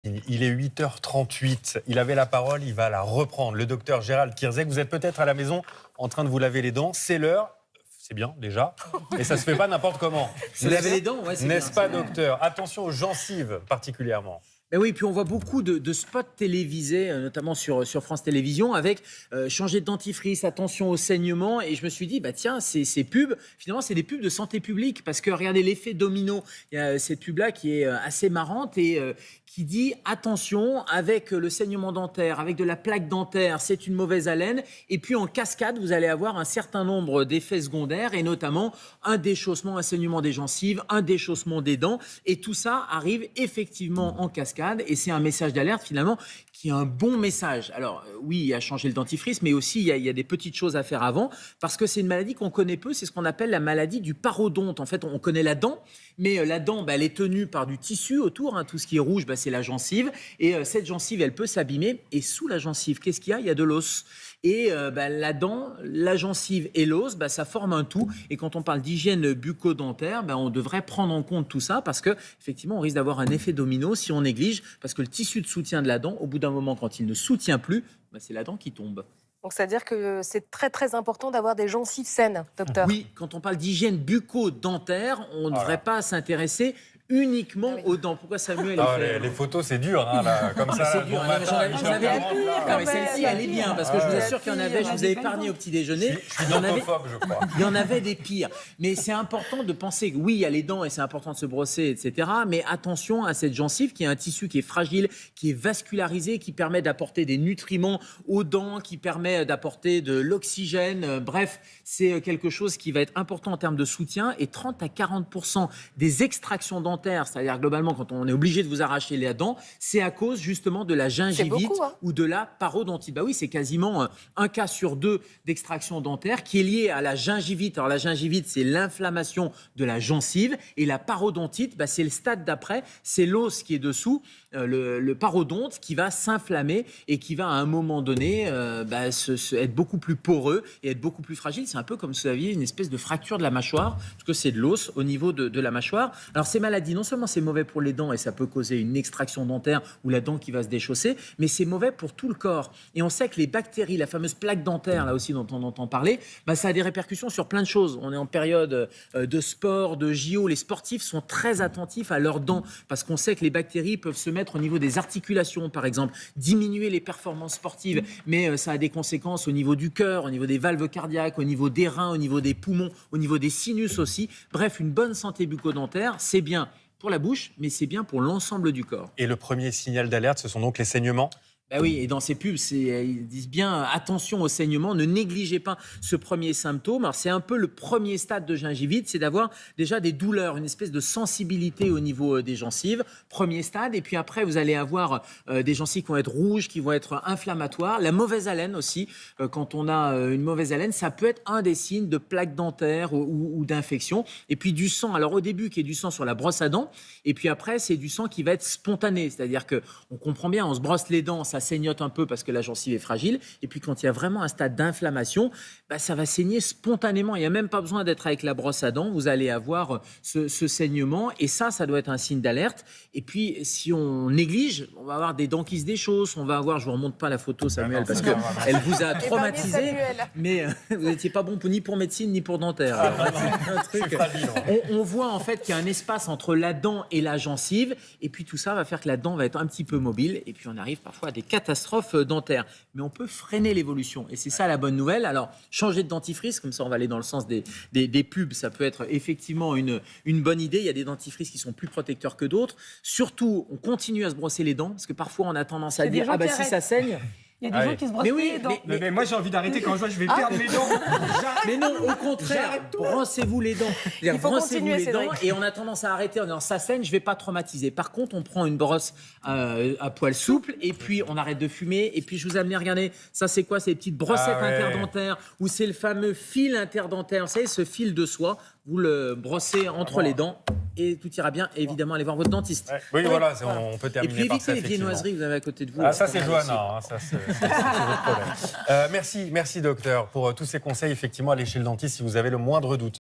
Il est 8h38. Il avait la parole, il va la reprendre. Le docteur Gérald Kierzek, vous êtes peut-être à la maison en train de vous laver les dents. C'est l'heure. C'est bien déjà. Et ça se fait pas n'importe comment. Se laver les dents, ouais, c'est N'est-ce bien, pas, docteur? Attention aux gencives particulièrement. Ben oui, puis on voit beaucoup de spots télévisés, notamment sur France Télévisions, avec changer de dentifrice, attention au saignement. Et je me suis dit, bah tiens, ces pubs, finalement, c'est des pubs de santé publique. Parce que regardez l'effet domino. Il y a cette pub-là qui est assez marrante et qui dit attention, avec le saignement dentaire, avec de la plaque dentaire, c'est une mauvaise haleine. Et puis en cascade, vous allez avoir un certain nombre d'effets secondaires, et notamment un déchaussement, un saignement des gencives, un déchaussement des dents. Et tout ça arrive effectivement en cascade. Et c'est un message d'alerte finalement qui est un bon message. Alors oui, il y a changé le dentifrice, mais aussi il y a des petites choses à faire avant, parce que c'est une maladie qu'on connaît peu, c'est ce qu'on appelle la maladie du parodonte. En fait, on connaît la dent, mais la dent, elle est tenue par du tissu autour, hein. Tout ce qui est rouge, c'est la gencive, et cette gencive, elle peut s'abîmer, et sous la gencive, qu'est-ce qu'il y a? Il y a de l'os. Et la dent, la gencive et l'os, ça forme un tout. Et quand on parle d'hygiène bucco-dentaire, on devrait prendre en compte tout ça, parce que effectivement, on risque d'avoir un effet domino si on néglige, parce que le tissu de soutien de la dent, au bout d'un moment, quand il ne soutient plus, c'est la dent qui tombe. Donc, c'est-à-dire que c'est très, très important d'avoir des gencives saines, docteur. Oui, quand on parle d'hygiène bucco-dentaire, on ne devrait pas s'intéresser uniquement aux dents. Pourquoi Samuel les photos, c'est dur, hein, là, comme ça. C'est dur. Mais celle-ci, elle est bien, parce que je vous assure qu'il y en avait, je vous ai épargné au petit déjeuner. Je suis dentophobe, je crois. Il y en avait des pires. Mais c'est important de penser que oui, il y a les dents et c'est important de se brosser, etc. Mais attention à cette gencive qui est un tissu qui est fragile, qui est vascularisé, qui permet d'apporter des nutriments aux dents, qui permet d'apporter de l'oxygène. Bref, c'est quelque chose qui va être important en termes de soutien. Et 30 à 40% des extractions dentaires, c'est-à-dire globalement quand on est obligé de vous arracher les dents, c'est à cause justement de la gingivite ou de la parodontite. Bah oui, c'est quasiment un cas sur deux d'extraction dentaire qui est lié à la gingivite. Alors la gingivite, c'est l'inflammation de la gencive, et la parodontite, c'est le stade d'après, c'est l'os qui est dessous, le parodonte qui va s'inflammer et qui va à un moment donné être beaucoup plus poreux et être beaucoup plus fragile. C'est un peu comme si vous aviez une espèce de fracture de la mâchoire, parce que c'est de l'os au niveau de la mâchoire. Alors ces maladies, non seulement c'est mauvais pour les dents et ça peut causer une extraction dentaire ou la dent qui va se déchausser, mais c'est mauvais pour tout le corps. Et on sait que les bactéries, la fameuse plaque dentaire, là aussi dont on entend parler, ça a des répercussions sur plein de choses. On est en période de sport, de JO. Les sportifs sont très attentifs à leurs dents, parce qu'on sait que les bactéries peuvent se mettre au niveau des articulations, par exemple, diminuer les performances sportives, mais ça a des conséquences au niveau du cœur, au niveau des valves cardiaques, au niveau des reins, au niveau des poumons, au niveau des sinus aussi. Bref, une bonne santé bucco-dentaire, c'est bien pour la bouche, mais c'est bien pour l'ensemble du corps. Et le premier signal d'alerte, ce sont donc les saignements? Oui, et dans ces pubs, ils disent bien attention au saignement, ne négligez pas ce premier symptôme. Alors c'est un peu le premier stade de gingivite, c'est d'avoir déjà des douleurs, une espèce de sensibilité au niveau des gencives, premier stade. Et puis après, vous allez avoir des gencives qui vont être rouges, qui vont être inflammatoires. La mauvaise haleine aussi, quand on a une mauvaise haleine, ça peut être un des signes de plaque dentaire ou d'infection. Et puis du sang, alors au début qui est du sang sur la brosse à dents, et puis après c'est du sang qui va être spontané, c'est-à-dire qu'on comprend bien, on se brosse les dents, ça saignote un peu parce que la gencive est fragile, et puis quand il y a vraiment un stade d'inflammation, ça va saigner spontanément. Il n'y a même pas besoin d'être avec la brosse à dents, vous allez avoir ce saignement, et ça doit être un signe d'alerte. Et puis si on néglige, on va avoir des dents qui se déchaussent, on va avoir, je vous remonte pas la photo Samuel, parce qu'elle vous a traumatisé, mais vous n'étiez pas bon ni pour médecine ni pour dentaire. On voit en fait qu'il y a un espace entre la dent et la gencive, et puis tout ça va faire que la dent va être un petit peu mobile, et puis on arrive parfois à des catastrophes dentaires. Mais on peut freiner l'évolution, et c'est ça la bonne nouvelle. Alors, changer de dentifrice, comme ça on va aller dans le sens des pubs, ça peut être effectivement une bonne idée. Il y a des dentifrices qui sont plus protecteurs que d'autres. Surtout, on continue à se brosser les dents, parce que parfois on a tendance à dire « Ah si ça saigne ». Il y a des gens qui se brossent les dents. Mais moi j'ai envie d'arrêter quand je vois que je vais perdre mes dents. Mais non, au contraire, brossez-vous les dents. Il faut continuer, les dents, Cédric. et on a tendance à arrêter en disant ça saigne, je vais pas traumatiser. Par contre, on prend une brosse à poil souple, et puis on arrête de fumer. Et puis je vous ai amené, regardez, ça c'est quoi? C'est les petites brossettes interdentaires, ou c'est le fameux fil interdentaire. Vous savez, ce fil de soie, vous le brossez entre les dents et tout ira bien. Et évidemment, allez voir votre dentiste. Oui, voilà, on peut terminer. Et puis évitez les viennoiseries que vous avez à côté de vous. Ça c'est Johanna, hein, ça c'est votre problème. Merci docteur pour tous ces conseils. Effectivement, allez chez le dentiste si vous avez le moindre doute.